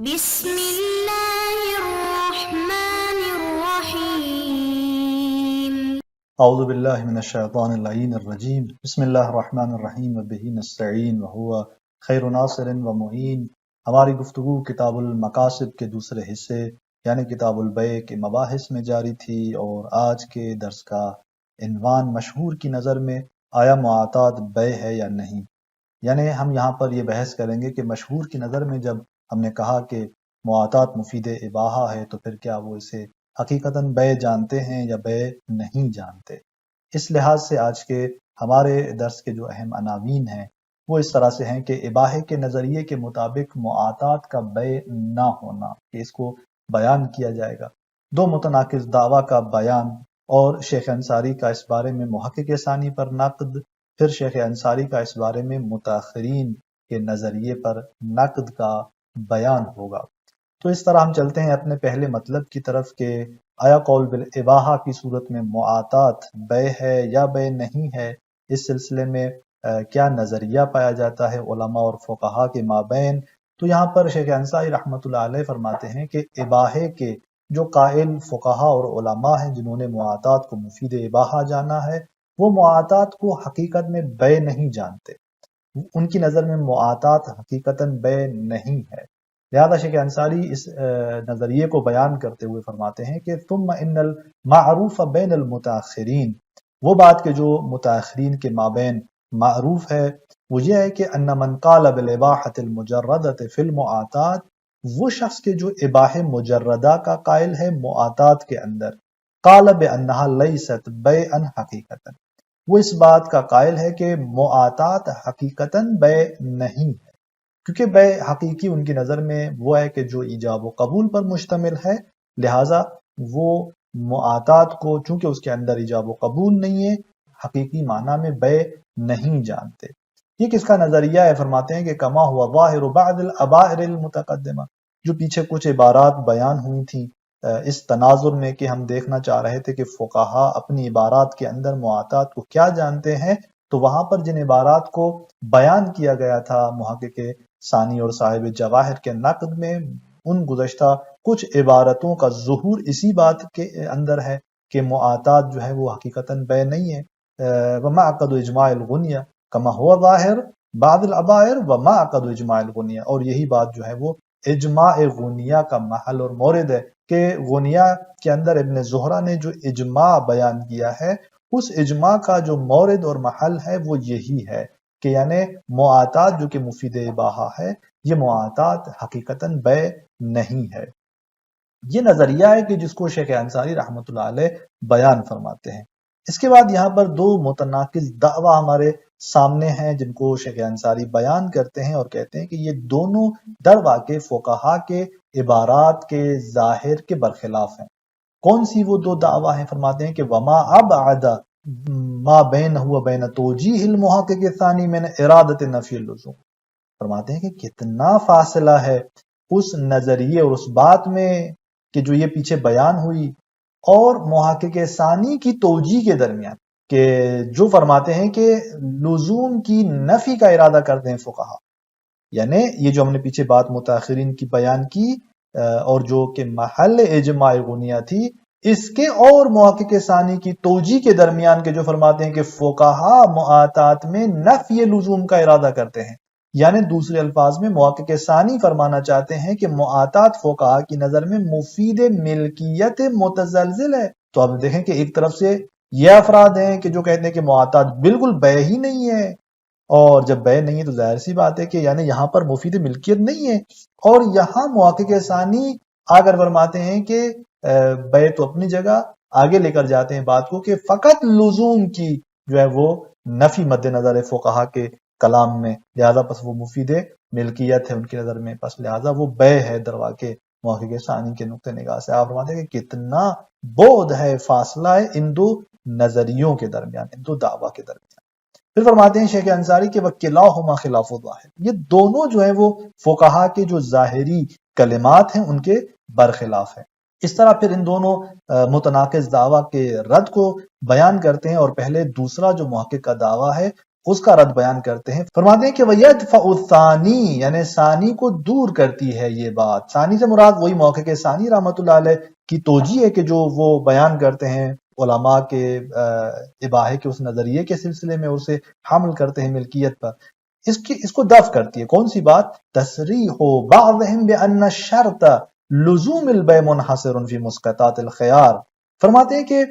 بسم اللہ الرحمن الرحیم اعوذ باللہ من الشیطان اللعین الرجیم بسم اللہ الرحمن الرحیم وبہ نستعین وہو خیر ناصر و معین۔ ہماری گفتگو کتاب المقاصد کے دوسرے حصے یعنی کتاب البیع کے مباحث میں جاری تھی، اور آج کے درس کا عنوان مشہور کی نظر میں آیا معاطات بیع ہے یا نہیں، یعنی ہم یہاں پر یہ بحث کریں گے کہ مشہور کی نظر میں جب ہم نے کہا کہ معاطات مفید اباحہ ہے تو پھر کیا وہ اسے حقیقتاً بیع جانتے ہیں یا بیع نہیں جانتے۔ اس لحاظ سے آج کے ہمارے درس کے جو اہم عناوین ہیں وہ اس طرح سے ہیں کہ اباحے کے نظریے کے مطابق معاطات کا بیع نہ ہونا، کہ اس کو بیان کیا جائے گا، دو متناقض دعویٰ کا بیان، اور شیخ انصاری کا اس بارے میں محقق ثانی پر نقد، پھر شیخ انصاری کا اس بارے میں متاخرین کے نظریے پر نقد کا بیان ہوگا۔ تو اس طرح ہم چلتے ہیں اپنے پہلے مطلب کی طرف کہ آیا قول بالاباحہ کی صورت میں معاطات بیع ہے یا بیع نہیں ہے، اس سلسلے میں کیا نظریہ پایا جاتا ہے علماء اور فقہاء کے مابین۔ تو یہاں پر شیخ انصاری رحمۃ اللہ علیہ فرماتے ہیں کہ اباحے کے جو قائل فقہاء اور علماء ہیں جنہوں نے معاطات کو مفید اباحہ جانا ہے، وہ معاطات کو حقیقت میں بیع نہیں جانتے، ان کی نظر میں معاطات حقیقتاً بیع نہیں ہے۔ لہذا شیخ انصاری اس نظریے کو بیان کرتے ہوئے فرماتے ہیں کہ ثم ان المعروف بین المتاخرین، وہ بات کہ جو متاخرین کے مابین معروف ہے وہ یہ ہے کہ ان من قال بالاباحۃ المجردۃ فی المعاطات، وہ شخص کے جو اباحہ مجردہ کا قائل ہے معاطات کے اندر، قال بانہا لیست بیعا حقیقتا، وہ اس بات کا قائل ہے کہ معاطات حقیقتاً بیع نہیں ہے، کیونکہ بیع حقیقی ان کی نظر میں وہ ہے کہ جو ایجاب و قبول پر مشتمل ہے، لہٰذا وہ معاطات کو چونکہ اس کے اندر ایجاب و قبول نہیں ہے حقیقی معنی میں بیع نہیں جانتے۔ یہ کس کا نظریہ ہے؟ فرماتے ہیں کہ کما ہوا ظاہر بعض الابائر المتقدمہ، جو پیچھے کچھ عبارات بیان ہوئی تھیں اس تناظر میں کہ ہم دیکھنا چاہ رہے تھے کہ فقہاء اپنی عبارات کے اندر معاطات کو کیا جانتے ہیں، تو وہاں پر جن عبارات کو بیان کیا گیا تھا محقق ثانی اور صاحب جواہر کے نقد میں، ان گزشتہ کچھ عبارتوں کا ظہور اسی بات کے اندر ہے کہ معاطات جو ہے وہ حقیقتاً بیع نہیں ہے۔ وما عقد اجماع الغنیہ کما ہوا ظاہر بعض الابائر وما عقد اجماع الغنیہ، اور یہی بات جو ہے وہ اجماع غنیہ کا محل اور مورد ہے کہ غنیہ کے اندر ابن زہرہ نے جو اجماع بیان کیا ہے اس اجماع کا جو مورد اور محل ہے وہ یہی ہے کہ یعنی معاطات جو کہ مفید اباحہ ہے یہ معاطات حقیقتاً بیع نہیں ہے۔ یہ نظریہ ہے کہ جس کو شیخ انصاری رحمۃ اللہ علیہ بیان فرماتے ہیں۔ اس کے بعد یہاں پر دو متناقض دعویٰ ہمارے سامنے ہیں جن کو شیخ انصاری بیان کرتے ہیں اور کہتے ہیں کہ یہ دونوں در واقع فقہاء کے عبارات کے ظاہر کے برخلاف ہیں۔ کون سی وہ دو دعویٰ ہیں؟ فرماتے ہیں کہ وما ابعد ما بینہ و بین توجیہ المحقق الثانی من ارادت نفی اللزوم، فرماتے ہیں کہ کتنا فاصلہ ہے اس نظریے اور اس بات میں کہ جو یہ پیچھے بیان ہوئی اور محقق ثانی کی توجیہ کے درمیان، کہ جو فرماتے ہیں کہ لزوم کی نفی کا ارادہ کرتے ہیں فقہاء، یعنی یہ جو ہم نے پیچھے بات متاخرین کی بیان کی اور جو کہ محل اجماع غنیہ تھی، اس کے اور محقق ثانی کی توجیہ کے درمیان کے جو فرماتے ہیں کہ فقہاء معاطات میں نفی لزوم کا ارادہ کرتے ہیں، یعنی دوسرے الفاظ میں محقق ثانی فرمانا چاہتے ہیں کہ معاطات فقہاء کی نظر میں مفید ملکیت متزلزل ہے۔ تو اب دیکھیں کہ ایک طرف سے یہ افراد ہیں کہ جو کہتے ہیں کہ معاطات بالکل بیع ہی نہیں ہے، اور جب بیع نہیں ہے تو ظاہر سی بات ہے کہ یعنی یہاں پر مفید ملکیت نہیں ہے، اور یہاں محقق ثانی آ کر فرماتے ہیں کہ بیع تو اپنی جگہ، آگے لے کر جاتے ہیں بات کو کہ فقط لزوم کی جو ہے وہ نفی مد نظر ہے فقہاء کے کلام میں، لہذا پس وہ مفید ملکیت ہے ان کی نظر میں، پس لہذا وہ بیع ہے در واقع محقق ثانی کے نقطہ نگاہ سے۔ آپ فرماتے ہیں کہ کتنا بعد ہے، فاصلہ ہے ان دو نظریوں کے درمیان، ان دو دعویٰ کے درمیان۔ پھر فرماتے ہیں شیخ انصاری کہ وَكِلَاهُمَا خِلَافُ الظَّاهِرِ، یہ دونوں جو ہیں وہ فقہاء کے جو ظاہری کلمات ہیں ان کے برخلاف ہیں۔ اس طرح پھر ان دونوں متناقض دعویٰ کے رد کو بیان کرتے ہیں، اور پہلے دوسرا جو محقق کا دعویٰ ہے اس کا رد بیان کرتے ہیں. فرماتے ہیں کہ وَيَدْفَعُ الثَّانِي یعنی ثانی کو دور کرتی ہے یہ بات. ثانی سے مراد وہی موقع کے ثانی رحمۃ اللہ علیہ کی توجیہ ہے کہ جو وہ بیان کرتے ہیں علماء کے اباحے کے اس نظریے کے سلسلے میں اسے حمل کرتے ہیں ملکیت پر. اس کو دفع کرتی ہے. کون سی بات؟ تصریح بعضهم بأن الشرط لزوم البیع منحصر فی مسقطات الخیار. فرماتے ہیں کہ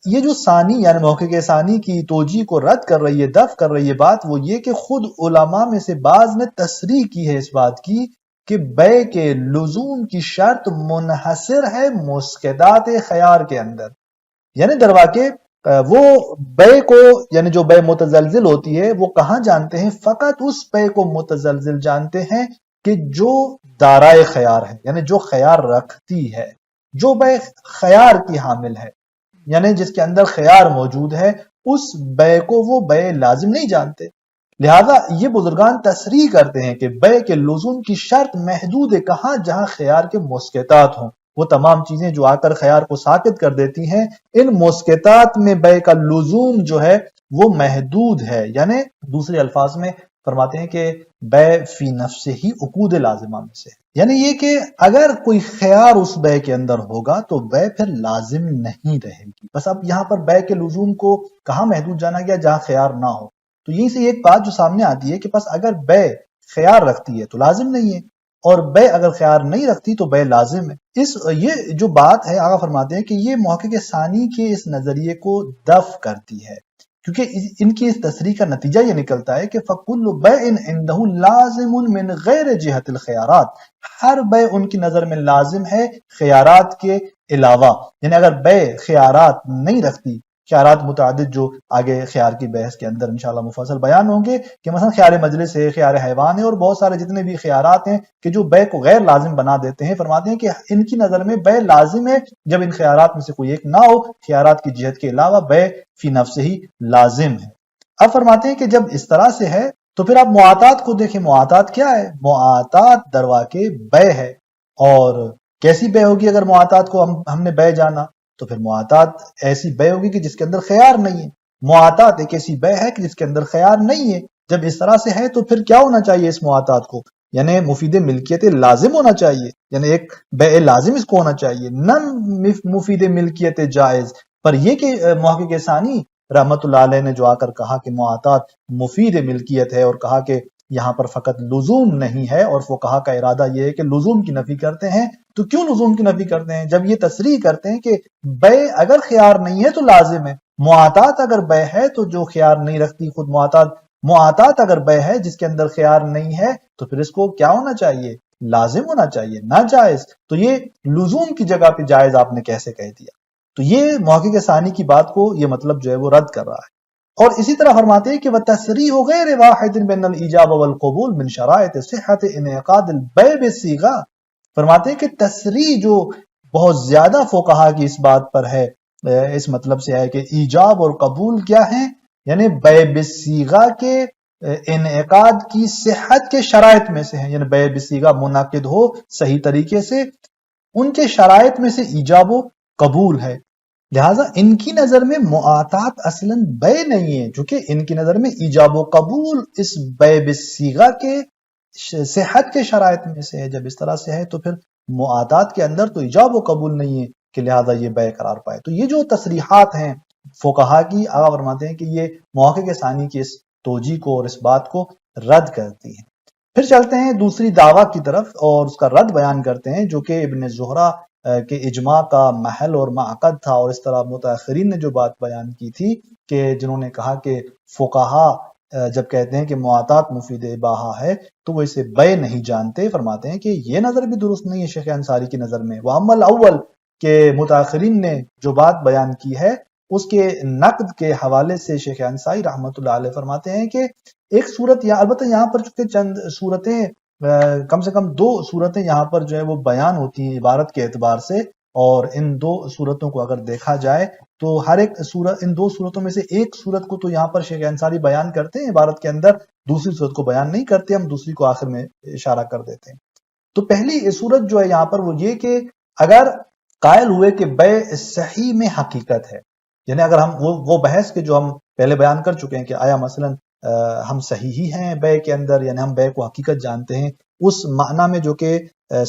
یہ جو ثانی یعنی موقع کے ثانی کی توجیہ کو رد کر رہی ہے، دفع کر رہی ہے بات، وہ یہ کہ خود علماء میں سے بعض نے تصریح کی ہے اس بات کی کہ بیع کے لزوم کی شرط منحصر ہے مسقطات خیار کے اندر. یعنی درواقع وہ بیع کو یعنی جو بیع متزلزل ہوتی ہے وہ کہاں جانتے ہیں؟ فقط اس بیع کو متزلزل جانتے ہیں کہ جو دارائے خیار ہے، یعنی جو خیار رکھتی ہے، جو بیع خیار کی حامل ہے، یعنی جس کے اندر خیار موجود ہے، اس بیع کو وہ بیع لازم نہیں جانتے. لہذا یہ بزرگان تصریح کرتے ہیں کہ بیع کے لزوم کی شرط محدود ہے کہاں؟ جہاں خیار کے مسقطات ہوں. وہ تمام چیزیں جو آ کر خیار کو ساقط کر دیتی ہیں، ان مسقطات میں بیع کا لزوم جو ہے وہ محدود ہے. یعنی دوسرے الفاظ میں فرماتے ہیں کہ بیع فی نفس ہی عقود لازمہ میں سے ہے. یعنی یہ کہ اگر کوئی خیار اس بیع کے اندر ہوگا تو بیع پھر لازم نہیں رہے گی. بس اب یہاں پر بیع کے لزوم کو کہاں محدود جانا گیا؟ جہاں خیار نہ ہو. تو یہیں سے ایک بات جو سامنے آتی ہے کہ بس اگر بیع خیار رکھتی ہے تو لازم نہیں ہے، اور بیع اگر خیار نہیں رکھتی تو بیع لازم ہے. یہ جو بات ہے آقا فرماتے ہیں کہ یہ موقع کے ثانی کے اس نظریے کو دفع کرتی ہے، کیونکہ ان کی اس تصریح کا نتیجہ یہ نکلتا ہے کہ فَكُلُّ بَيْءٍ عِنْدَهُ لَازِمٌ مِنْ غَيْرِ جِهَةِ الْخِيَارَاتِ. ہر بیع ان کی نظر میں لازم ہے خیارات کے علاوہ. یعنی اگر بیع خیارات نہیں رکھتی، خیارات متعدد جو آگے خیار کی بحث کے اندر انشاءاللہ مفصل بیان ہوں گے کہ مثلا خیار مجلس ہے، خیار حیوان ہے، اور بہت سارے جتنے بھی خیارات ہیں کہ جو بیع کو غیر لازم بنا دیتے ہیں. فرماتے ہیں کہ ان کی نظر میں بیع لازم ہے جب ان خیارات میں سے کوئی ایک نہ ہو، خیارات کی جہت کے علاوہ بیع فی نفس ہی لازم ہے. اب فرماتے ہیں کہ جب اس طرح سے ہے تو پھر آپ معاطات کو دیکھیں. معاطات کیا ہے؟ معاطات درواقع بیع ہے. اور کیسی بیع ہوگی؟ اگر معاطات کو ہم نے بیع جانا تو پھر معاطات ایسی بیع ہوگی کہ جس کے اندر خیار نہیں ہے. معاطات ایک ایسی بیع ہے کہ جس کے اندر خیار نہیں ہے. جب اس طرح سے ہے تو پھر کیا ہونا چاہیے اس معاطات کو؟ یعنی مفید ملکیت لازم ہونا چاہیے، یعنی ایک بیع لازم اس کو ہونا چاہیے، نہ مفید ملکیت جائز. پر یہ کہ محقق ثانی رحمت اللہ علیہ نے جو آ کر کہا کہ معاطات مفید ملکیت ہے، اور کہا کہ یہاں پر فقط لزوم نہیں ہے، اور فقہا کا ارادہ یہ ہے کہ لزوم کی نفی کرتے ہیں. تو کیوں لزوم کی نفی کرتے ہیں؟ جب یہ تصریح کرتے ہیں کہ بیع اگر خیار نہیں ہے تو لازم ہے، معاطات اگر بیع ہے تو جو خیار نہیں رکھتی خود معاطات اگر بیع ہے جس کے اندر خیار نہیں ہے تو پھر اس کو کیا ہونا چاہیے؟ لازم ہونا چاہیے، نہ جائز. تو یہ لزوم کی جگہ پہ جائز آپ نے کیسے کہہ دیا؟ تو یہ محقق ثانی کی بات کو یہ مطلب جو ہے وہ رد کر رہا ہے. اور اسی طرح فرماتے ہیں کہ وَتَصْرِيحُ غَيْرِ وَاحِدٍ مِنَ الْإِجَابَ وَالْقُبُولِ مِنْ شَرَائِطِ صِحَّةِ انعقاد الْبَيْعِ بِالصِّيغَةِ. فرماتے ہیں کہ تصریح جو بہت زیادہ فقہا کی اس بات پر ہے، اس مطلب سے ہے کہ ایجاب اور قبول کیا ہیں؟ یعنی بیع بالصیغہ کے انعقاد کی صحت کے شرائط میں سے ہیں. یعنی بیع بالصیغہ منعقد ہو صحیح طریقے سے، ان کے شرائط میں سے ایجاب و قبول ہے. لہٰذا ان کی نظر میں معاطات اصلاً بیع نہیں ہے، چونکہ ان کی نظر میں ایجاب و قبول اس بیع بالصیغہ کے صحت کے شرائط میں سے ہے. جب اس طرح سے ہے تو پھر معاطات کے اندر تو ایجاب و قبول نہیں ہے کہ لہذا یہ بیع قرار پائے. تو یہ جو تصریحات ہیں فقہا کی، آقا فرماتے ہیں کہ یہ محقق ثانی کی اس توجیہ کو اور اس بات کو رد کرتی ہیں. پھر چلتے ہیں دوسری دعویٰ کی طرف اور اس کا رد بیان کرتے ہیں، جو کہ ابن زہرہ کے اجماع کا محل اور معقد تھا. اور اس طرح متاخرین نے جو بات بیان کی تھی کہ جنہوں نے کہا کہ فقہا جب کہتے ہیں کہ معاطات مفید اباحہ ہے تو وہ اسے بیع نہیں جانتے. فرماتے ہیں کہ یہ نظر بھی درست نہیں ہے شیخ انصاری کی نظر میں. وَأَمَّا الْأَوَّلِ کہ متاخرین نے جو بات بیان کی ہے اس کے نقد کے حوالے سے شیخ انصاری رحمۃ اللہ علیہ فرماتے ہیں کہ ایک صورت، یا البتہ یہاں پر چونکہ چند صورتیں، کم سے کم 2 صورتیں یہاں پر جو ہے وہ بیان ہوتی ہیں عبارت کے اعتبار سے، اور ان 2 صورتوں کو اگر دیکھا جائے تو ہر ایک صورت، ان 2 صورتوں میں سے ایک صورت کو تو یہاں پر شیخ انصاری بیان کرتے ہیں عبارت کے اندر، دوسری صورت کو بیان نہیں کرتے، ہم دوسری کو آخر میں اشارہ کر دیتے ہیں. تو پہلی صورت جو ہے یہاں پر وہ یہ کہ اگر قائل ہوئے کہ بیع صحیح میں حقیقت ہے، یعنی اگر ہم وہ بحث کے جو ہم پہلے بیان کر چکے ہیں کہ آیا مثلا ہم صحیحی ہیں بے کے اندر، یعنی ہم بے کو حقیقت جانتے ہیں اس معنی میں جو کہ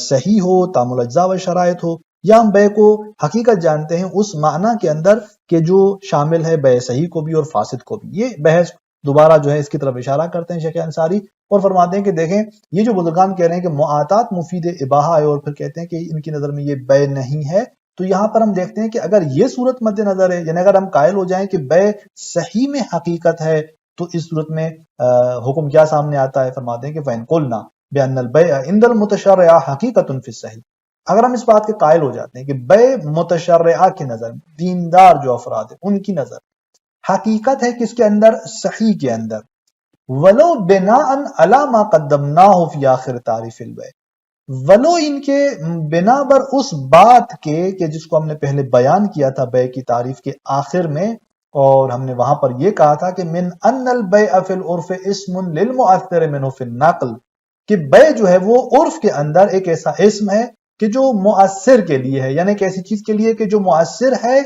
صحیح ہو، تام الاجزاء و شرائط ہو، یا ہم بے کو حقیقت جانتے ہیں اس معنی کے اندر کہ جو شامل ہے بے صحیح کو بھی اور فاسد کو بھی۔ یہ بحث دوبارہ جو ہے اس کی طرف اشارہ کرتے ہیں شیخ انصاری، اور فرماتے ہیں کہ دیکھیں یہ جو بزرگان کہہ رہے ہیں کہ معاطات مفید اباحہ ہے، اور پھر کہتے ہیں کہ ان کی نظر میں یہ بے نہیں ہے، تو یہاں پر ہم دیکھتے ہیں کہ اگر یہ صورت مد نظر ہے، یعنی اگر ہم قائل ہو جائیں کہ بے صحیح میں حقیقت ہے، تو اس صورت میں حکم کیا سامنے آتا ہے؟ فرماتے ہیں کہ فَإِن قُلْنَا بِأَنَّ الْبَيْعَ عِنْدَ الْمُتَشَرِّعَ حَقِيقَةٌ فِي الصَّحِيحِ، اگر ہم اس بات کے قائل ہو جاتے ہیں کہ بے متشرعہ کی نظر، دیندار جو افراد ہیں ان کی نظر حقیقت ہے کس کے اندر؟ صحیح کے اندر، وَلَوْ بِنَاءً عَلَى مَا قَدَّمْنَاهُ فِي آخِرِ تَعْرِيفِ الْبَيْعِ، ولو ان کے بنا پر اس بات کے کہ جس کو ہم نے پہلے بیان کیا تھا بے کی تعریف کے آخر میں، اور ہم نے وہاں پر یہ کہا تھا کہ من ان البیع فی العرف اسم للمؤثر منه فی النقل، کہ بے جو ہے وہ عرف کے اندر ایک ایسا اسم ہے کہ جو مؤثر کے لیے ہے، یعنی ایک ایسی چیز کے لیے کہ جو مؤثر ہے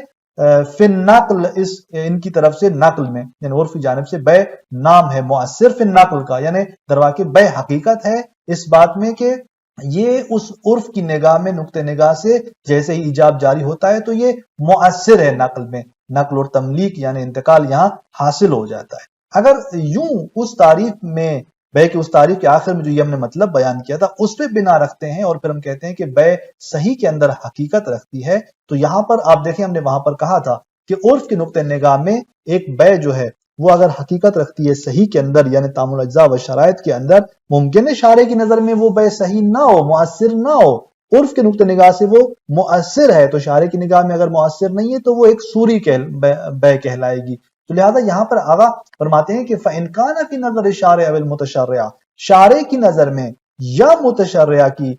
فی النقل، اس ان کی طرف سے نقل میں، یعنی عرفی جانب سے بے نام ہے مؤثر فی النقل کا، یعنی درواقع بے حقیقت ہے اس بات میں کہ یہ اس عرف کی نگاہ میں نقطہ نگاہ سے جیسے ہی ایجاب جاری ہوتا ہے تو یہ مؤثر ہے نقل میں، نقل اور تملیک یعنی انتقال یہاں حاصل ہو جاتا ہے۔ اگر یوں اس تعریف میں بے کی اس تعریف کے آخر میں جو یہ ہم نے مطلب بیان کیا تھا اس پہ بنا رکھتے ہیں، اور پھر ہم کہتے ہیں کہ بے صحیح کے اندر حقیقت رکھتی ہے، تو یہاں پر آپ دیکھیں ہم نے وہاں پر کہا تھا کہ عرف کے نقطہ نگاہ میں ایک بے جو ہے وہ اگر حقیقت رکھتی ہے صحیح کے اندر یعنی تام الاجزاء و شرائط کے اندر، ممکن ہے شارع کی نظر میں وہ بے صحیح نہ ہو، مؤثر نہ ہو، عرف کے نقطہ نگاہ سے وہ مؤثر ہے، تو شارع کی نگاہ میں اگر مؤثر نہیں ہے تو وہ ایک سوری بے کہلائے گی۔ تو لہذا یہاں پر آغا فرماتے ہیں کہ فَإِن كَانَ فِي نَظَرِ الشَّارِعِ أَوِ الْمُتَشَرِّعِ، شارع کی نظر میں یا متشرعہ کی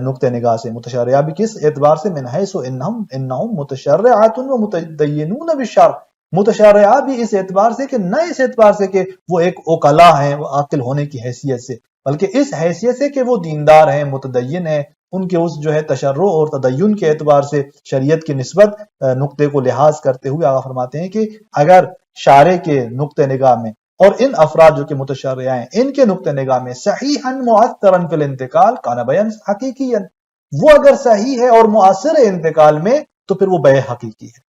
نقطہ نگاہ سے، متشرعہ بھی کس اعتبار سے؟ من حیث انہم متشرعات و متدینون بالشرع، متشرعہ بھی اس اعتبار سے کہ نہ اس اعتبار سے کہ وہ ایک اوکلا ہیں، وہ عاقل ہونے کی حیثیت سے، بلکہ اس حیثیت سے کہ وہ دیندار ہیں، متدین ہیں، ان کے اس جو ہے تشرع اور تدین کے اعتبار سے شریعت کی نسبت نقطے کو لحاظ کرتے ہوئے آقا فرماتے ہیں کہ اگر شارع کے نقطہ نگاہ میں اور ان افراد جو کہ متشرعہ ہیں ان کے نقطہ نگاہ میں صحیحاً مؤثراً فی الانتقال کان بیان حقیقیاً، وہ اگر صحیح ہے اور مؤثر ہے انتقال میں تو پھر وہ بے حقیقی ہے۔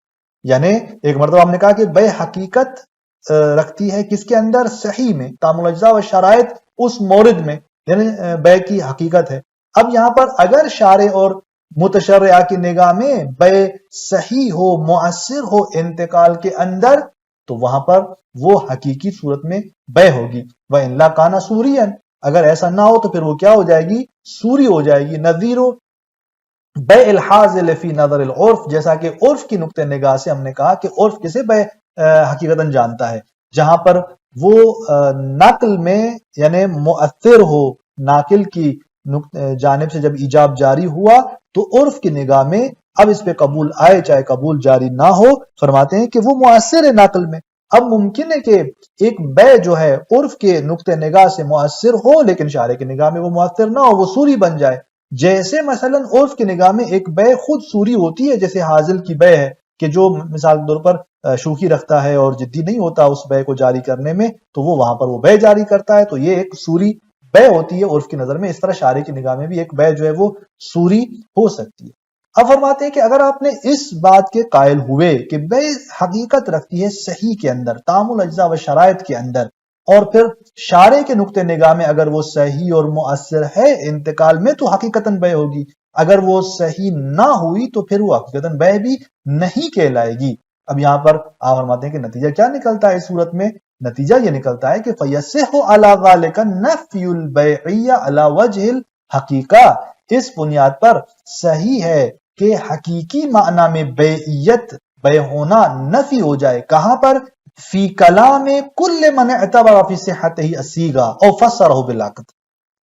یعنی ایک مرتبہ ہم نے کہا کہ بے حقیقت رکھتی ہے کس کے اندر؟ صحیح میں، تام الاجزاء و شرائط اس مورد میں، یعنی بے کی حقیقت ہے۔ اب یہاں پر اگر شارع اور متشرعہ کی نگاہ میں بے صحیح ہو، مؤثر ہو انتقال کے اندر، تو وہاں پر وہ حقیقی صورت میں بے ہوگی۔ وَإِن لَا كَانَ سُورِيًا، اگر ایسا نہ ہو تو پھر وہ کیا ہو جائے گی؟ سوری ہو جائے گی۔ نظیر بے الحاظل فی نظر العرف، جیسا کہ عرف کی نقطہ نگاہ سے ہم نے کہا کہ عرف کسے بے حقیقتاً جانتا ہے؟ جہاں پر وہ نقل میں یعنی مؤثر ہو، ناقل کی جانب سے جب ایجاب جاری ہوا تو عرف کی نگاہ میں اب اس پہ قبول آئے چاہے قبول جاری نہ ہو، فرماتے ہیں کہ وہ مؤثر ہے نقل میں۔ اب ممکن ہے کہ ایک بے جو ہے عرف کے نقطہ نگاہ سے مؤثر ہو لیکن شارع کی نگاہ میں وہ مؤثر نہ ہو، وہ سوری بن جائے، جیسے مثلا عرف کی نگاہ میں ایک بے خود سوری ہوتی ہے، جیسے حاضل کی بے ہے کہ جو مثال کے طور پر شوخی رکھتا ہے اور جدی نہیں ہوتا اس بے کو جاری کرنے میں، تو وہ وہاں پر وہ بے جاری کرتا ہے، تو یہ ایک سوری بے ہوتی ہے عرف کی نظر میں۔ اس طرح شارع کی نگاہ میں بھی ایک بے جو ہے وہ سوری ہو سکتی ہے۔ اب فرماتے ہیں کہ اگر آپ نے اس بات کے قائل ہوئے کہ بے حقیقت رکھتی ہے صحیح کے اندر، تام الاجزاء و شرائط کے اندر، اور پھر شارع کے نقطہ نگاہ میں اگر وہ صحیح اور مؤثر ہے انتقال میں تو حقیقتاً بے ہوگی، اگر وہ صحیح نہ ہوئی تو پھر وہ حقیقتاً بے بھی نہیں کہلائے گی۔ اب یہاں پر آپ فرماتے ہیں کہ نتیجہ کیا نکلتا ہے اس صورت میں؟ نتیجہ یہ نکلتا ہے کہ فَيَصِحُ عَلَى ذَلِكَ نَفْيُ الْبَيْعِيَّ عَلَى وَجْهِ الْحَقِيقَةِ، اس بنیاد پر صحیح ہے کہ حقیقی معنی میں بیعیت، بے ہونا نفی ہو جائے۔ کہاں پر؟ فی کلام کل من اعتبر فی صحتہ الصیغہ او فسرہ بالعقد،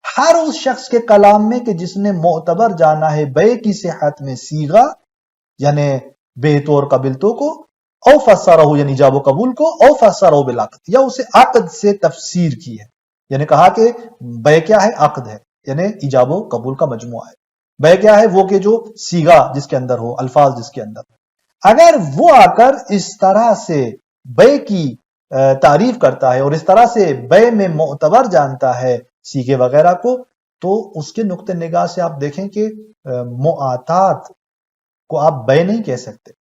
ہر اس شخص کے کلام میں کہ جس نے معتبر جانا ہے بے کی صحت میں صیغہ یعنی بے طور قبلتوں کو، او فسرہ یعنی ایجاب و قبول کو، او فسرہ بالعقد یا اسے عقد سے تفسیر کی ہے، یعنی کہا کہ بے کیا ہے؟ عقد ہے، یعنی ایجاب و قبول کا مجموعہ ہے۔ بے کیا ہے؟ وہ کہ جو صیغہ جس کے اندر ہو، الفاظ جس کے اندر ہو۔ اگر وہ آ کر اس طرح سے بے کی تعریف کرتا ہے اور اس طرح سے بے میں معتبر جانتا ہے سیغے وغیرہ کو، تو اس کے نقطہ نگاہ سے آپ دیکھیں کہ معاطات کو آپ بے نہیں کہہ سکتے.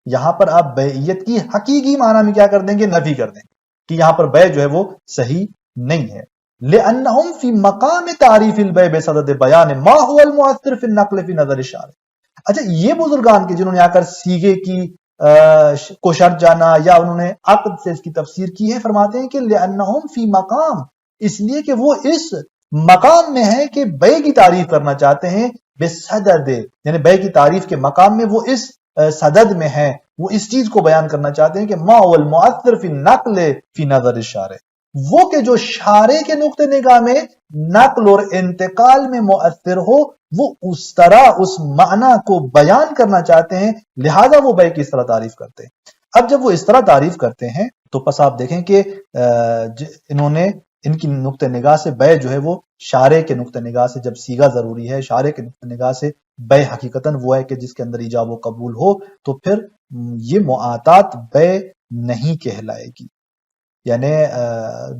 یہاں پر آپ بیعیت کی حقیقی معنی میں کیا کر دیں گے؟ نفی کر دیں گے کہ یہاں پر بے جو ہے وہ صحیح نہیں ہے. لأنہم فی مقام تعریف البیع بصدد بیان ما هو المؤثر فی النقل فی نظر الشارع. اچھا یہ بزرگان کے جنہوں نے آ کر سیغے کی کو شرط جانا یا انہوں نے عقد سے اس کی تفسیر کی ہے، فرماتے ہیں کہ لأنہم فی مقام، اس لیے کہ وہ اس مقام میں ہے کہ بیع کی تعریف کرنا چاہتے ہیں بصدد، یعنی بیع کی تعریف کے مقام میں وہ اس صدد میں ہے، وہ اس چیز کو بیان کرنا چاہتے ہیں کہ ما هو المؤثر فی النقل فی نظر الشارع، وہ کہ جو شارع کے نقطہ نگاہ میں نقل اور انتقال میں مؤثر ہو، وہ اس طرح اس معنی کو بیان کرنا چاہتے ہیں، لہذا وہ بیع کی اس طرح تعریف کرتے ہیں. اب جب وہ اس طرح تعریف کرتے ہیں تو پس آپ دیکھیں کہ انہوں نے ان کی نقطہ نگاہ سے بیع جو ہے وہ شارع کے نقطہ نگاہ سے، جب سیغہ ضروری ہے، شارع کے نقطہ نگاہ سے بیع حقیقتاً وہ ہے کہ جس کے اندر ایجاب و قبول ہو، تو پھر یہ معاطات بیع نہیں کہلائے گی. یعنی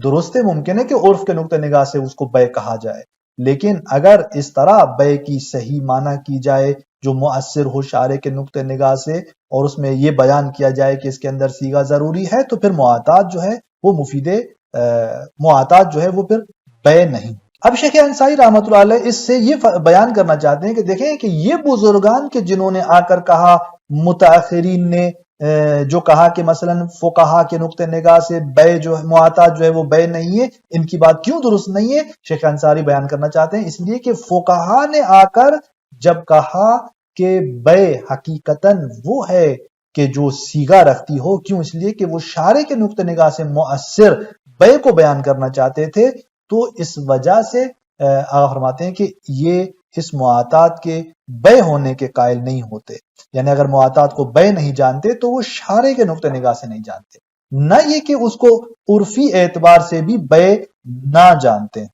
درست ممکن ہے کہ عرف کے نقطہ نگاہ سے اس کو بیع کہا جائے، لیکن اگر اس طرح بیع کی صحیح معنی کی جائے جو مؤثر ہو شارع کے نقطہ نگاہ سے، اور اس میں یہ بیان کیا جائے کہ اس کے اندر صیغہ ضروری ہے، تو پھر معاطات جو ہے وہ مفید معاطات جو ہے وہ پھر بیع نہیں. اب شیخ انصاری رحمۃ اللہ علیہ اس سے یہ بیان کرنا چاہتے ہیں کہ دیکھیں کہ یہ بزرگان کے جنہوں نے آ کر کہا، متاخرین نے جو کہا کہ مثلا فقہا کے نقطہ نگاہ سے بیع جو معاطات جو ہے وہ بیع نہیں ہے، ان کی بات کیوں درست نہیں ہے؟ شیخ انصاری بیان کرنا چاہتے ہیں اس لیے کہ فقہا نے آ کر جب کہا کہ بیع حقیقتاً وہ ہے کہ جو صیغہ رکھتی ہو، کیوں؟ اس لیے کہ وہ شارع کے نقطہ نگاہ سے مؤثر بیع کو بیان کرنا چاہتے تھے، تو اس وجہ سے آقا فرماتے ہیں کہ یہ اس معاطات کے بیع ہونے کے قائل نہیں ہوتے. یعنی اگر معاطات کو بیع نہیں جانتے تو وہ شارع کے نقطہ نگاہ سے نہیں جانتے، نہ یہ کہ اس کو عرفی اعتبار سے بھی بیع نہ جانتے ہیں.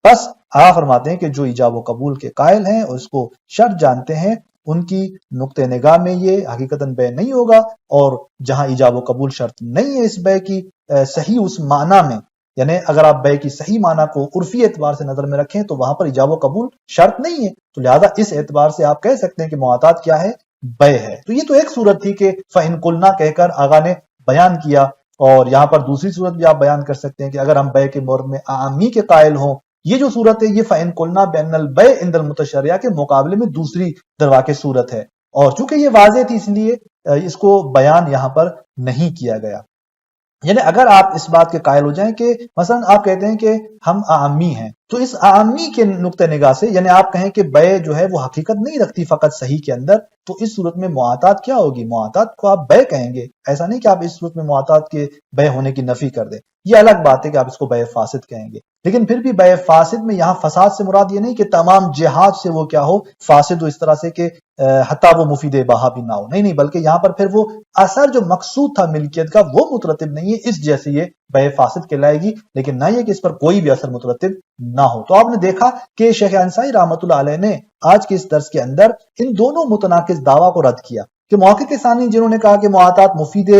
بس آقا فرماتے ہیں کہ جو ایجاب و قبول کے قائل ہیں اور اس کو شرط جانتے ہیں، ان کی نقطہ نگاہ میں یہ حقیقتاً بیع نہیں ہوگا، اور جہاں ایجاب و قبول شرط نہیں ہے اس بیع کی صحیح اس معنی میں، یعنی اگر آپ بیع کی صحیح معنی کو عرفی اعتبار سے نظر میں رکھیں تو وہاں پر ایجاب و قبول شرط نہیں ہے، تو لہذا اس اعتبار سے آپ کہہ سکتے ہیں کہ معاطات کیا ہے؟ بیع ہے. تو یہ تو ایک صورت تھی کہ فَإِن قُلْنَا کہہ کر آغا نے بیان کیا، اور یہاں پر دوسری صورت بھی آپ بیان کر سکتے ہیں کہ اگر ہم بیع کے مورد میں عامی کے قائل ہوں. یہ جو صورت ہے یہ فَإِن قُلْنَا بِأَنَّ الْبَيْعَ عِنْدَ الْمُتَشَرِّعَ کے مقابلے میں دوسری درواقع صورت ہے، اور چونکہ یہ واضح تھی اس لیے اس کو بیان یہاں پر نہیں کیا گیا. یعنی اگر آپ اس بات کے قائل ہو جائیں کہ مثلا آپ کہتے ہیں کہ ہم عامی ہیں، تو اس عامی کے نقطہ نگاہ سے یعنی آپ کہیں کہ بیع جو ہے وہ حقیقت نہیں رکھتی فقط صحیح کے اندر، تو اس صورت میں معاطات کیا ہوگی؟ معاطات کو آپ بیع کہیں گے. ایسا نہیں کہ آپ اس صورت میں معاطات کے بیع ہونے کی نفی کر دیں. یہ الگ بات ہے کہ آپ اس کو بیع فاسد کہیں گے، لیکن پھر بھی بیع فاسد میں یہاں فساد سے مراد یہ نہیں کہ تمام جہاد سے وہ کیا ہو فاسد ہو، اس طرح سے کہ حتیٰ وہ مفید بہا بھی نہ ہو، نہیں، بلکہ یہاں پر پھر وہ اثر جو مقصود تھا ملکیت کا وہ مترتب نہیں ہے، اس جیسے یہ بیع فاسد کہلائے گی، لیکن نہ یہ کہ اس پر کوئی بھی اثر مترتب نہ ہو. تو آپ نے دیکھا کہ شیخ انصاری رحمۃ اللہ علیہ نے آج کے اس درس کے اندر ان دونوں متناقض دعویٰ کو رد کیا کہ محقق ثانی جنہوں نے کہا کہ معاطات مفید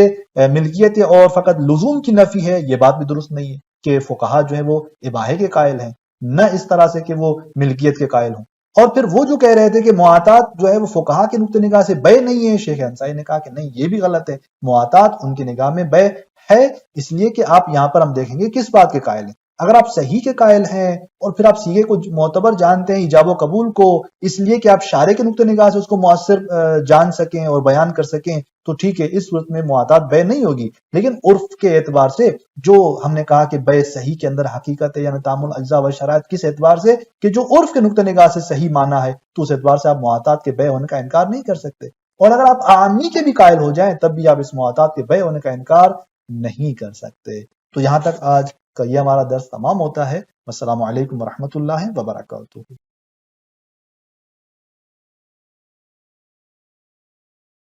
ملکیت اور فقط لزوم کی نفی ہے، یہ بات بھی درست نہیں ہے کہ فقہا جو ہے وہ اباحے کے قائل ہیں، نہ اس طرح سے کہ وہ ملکیت کے قائل ہوں. اور پھر وہ جو کہہ رہے تھے کہ معاطات جو ہے وہ فقہا کے نقطہ نگاہ سے بیع نہیں ہے، شیخ انصاری نے کہا کہ نہیں، یہ بھی غلط ہے، معاطات ان کی نگاہ میں بیع ہے. اس لیے کہ آپ یہاں پر ہم دیکھیں گے کس بات کے قائل ہیں. اگر آپ صحیح کے قائل ہیں اور پھر آپ صیغے کو معتبر جانتے ہیں ایجاب و قبول کو، اس لیے کہ آپ شارع کے نقطہ نگاہ سے اس کو مؤثر جان سکیں اور بیان کر سکیں، تو ٹھیک ہے، اس صورت میں معاطات بیع نہیں ہوگی. لیکن عرف کے اعتبار سے جو ہم نے کہا کہ بیع صحیح کے اندر حقیقت ہے، یعنی تعامل اجزاء و شرائط، کس اعتبار سے کہ جو عرف کے نقطہ نگاہ سے صحیح معنی ہے، تو اس اعتبار سے آپ معاطات کے بیع ہونے کا انکار نہیں کر سکتے. اور اگر آپ عامی کے بھی قائل ہو جائیں تب بھی آپ اس معاطات کے بیع ہونے کا انکار نہیں کر سکتے. تو یہاں تک آج کا یہ ہمارا درس تمام ہوتا ہے. السلام علیکم ورحمۃ اللہ وبرکاتہ.